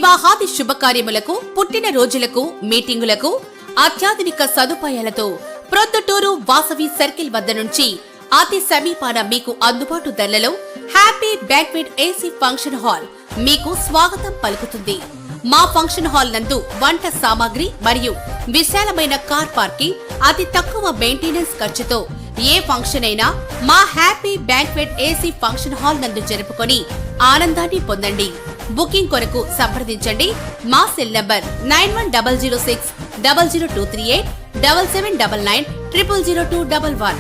వివాహాది శుభకార్యములకు, పుట్టిన రోజులకు, మీటింగులకు అత్యాధునిక సదుపాయాలతో ప్రొద్దుటూరు వాసవి సర్కిల్ వద్ద నుంచి అతి సమీపాన మీకు అందుబాటు ధరలలో happy banquet AC function hall మీకు స్వాగతం పలుకుతుంది. మా ఫంక్షన్ హాల్ నందు వంట సామాగ్రి మరియు విశాలమైన కార్ పార్కింగ్, అతి తక్కువ మెయింటెనెన్స్ ఖర్చుతో ఏ ఫంక్షన్ అయినా మా happy banquet AC function hall నందు జరుపుకొని ఆనందాన్ని పొందండి. బుకింగ్ కొరకు సంప్రదించండి. మా సెల్ నంబర్ 9100600238 7799 000211.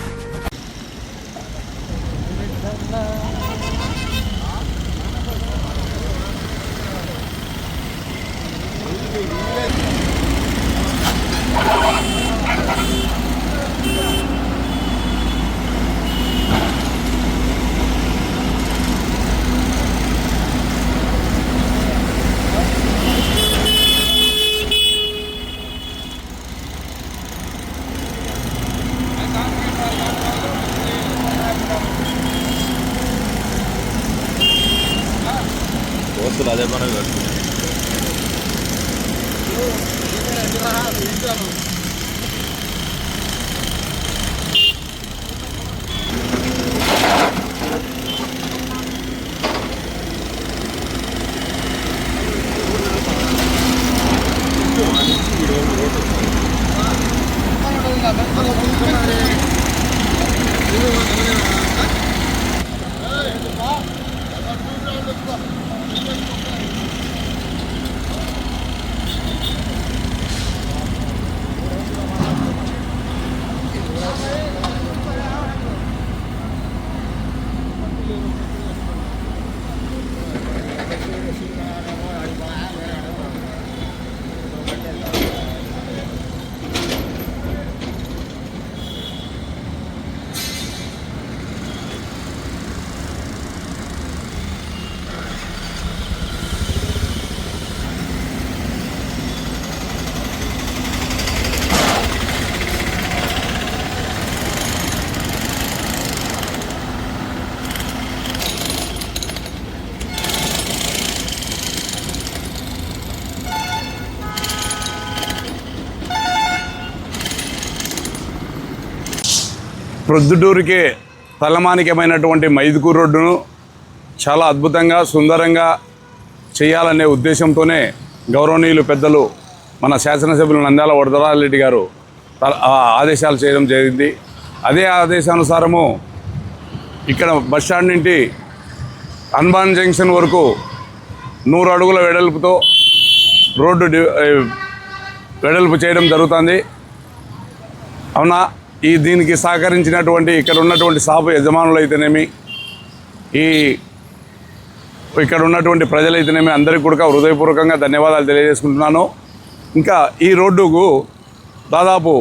అదే మనం ప్రొద్దుటూరుకే తలమానికమైనటువంటి మైదుకూరు రోడ్డును చాలా అద్భుతంగా సుందరంగా చేయాలనే ఉద్దేశంతోనే గౌరవనీయులు పెద్దలు మన శాసనసభ్యులు నంద్యాల వరదరాజరెడ్డి గారు ఆదేశాలు చేయడం జరిగింది. అదే ఆదేశానుసారము ఇక్కడ బస్టాండ్ నుండి హనుమాన్ జంక్షన్ వరకు 100 అడుగుల వెడల్పుతో రోడ్డు వెడల్పు చేయడం జరుగుతుంది. అవునా, దీనికి సహకరించినటువంటి ఇక్కడ ఉన్నటువంటి షాపు యజమానులు అయితేనేమి, ఇక్కడ ఉన్నటువంటి ప్రజలైతేనేమి అందరికీ కూడా హృదయపూర్వకంగా ధన్యవాదాలు తెలియజేసుకుంటున్నాను. ఇంకా ఈ రోడ్డుకు దాదాపు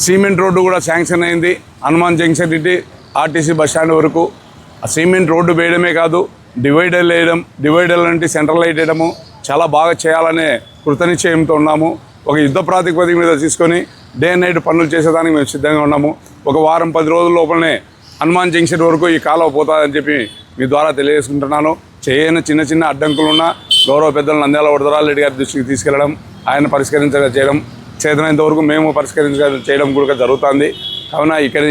సిమెంట్ రోడ్డు కూడా శాంక్షన్ అయింది. హనుమాన్ జంక్షన్ నుండి ఆర్టీసీ బస్టాండ్ వరకు ఆ సిమెంట్ రోడ్డు వేయడమే కాదు, డివైడర్లు వేయడం, డివైడర్ల నుండి సెంట్రల్ లైట్ వేయడము చాలా బాగా చేయాలనే కృతనిశ్చయంతో ఉన్నాము. ఒక యుద్ధ ప్రాతిపదిక మీద తీసుకొని డే అండ్ నైట్ పనులు చేసేదానికి మేము సిద్ధంగా ఉన్నాము. ఒక వారం 10 రోజుల లోపలనే హనుమాన్ జంక్షన్ వరకు ఈ కాలువ పోతుందని చెప్పి మీ ద్వారా తెలియజేసుకుంటున్నాను. చేయని చిన్న చిన్న అడ్డంకులున్నా గౌరవ పెద్దలు నంద్యాల వరదరాజరెడ్డి గారి దృష్టికి తీసుకెళ్లడం, ఆయన చేయడం చేతనంత వరకు మేము చేయడం కూడా జరుగుతుంది. కావున ఇక్కడ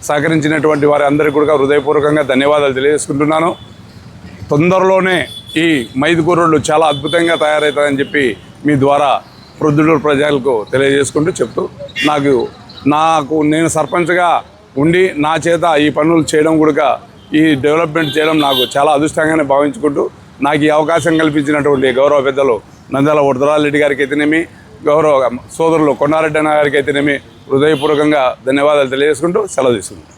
సహకరించినటువంటి వారి అందరికీ కూడా హృదయపూర్వకంగా ధన్యవాదాలు తెలియజేసుకుంటున్నాను. తొందరలోనే ఈ మైదుకూరు రోడ్లు చాలా అద్భుతంగా తయారవుతాయని చెప్పి మీ ద్వారా ప్రొద్దుటూరు ప్రజలకు తెలియజేసుకుంటూ చెప్తూ నేను సర్పంచ్గా ఉండి నా చేత ఈ పనులు చేయడం కూడా ఈ డెవలప్మెంట్ చేయడం నాకు చాలా అదృష్టంగానే భావించుకుంటూ నాకు ఈ అవకాశం కల్పించినటువంటి గౌరవ పెద్దలు నంద్యాల వరదరాజరెడ్డి గారికి అయితేనేమి, గౌరవ సోదరులు కొండారెడ్డి అన్న గారికి అయితేనేమి హృదయపూర్వకంగా ధన్యవాదాలు తెలియజేసుకుంటూ సెలవు తీసుకుంటాం.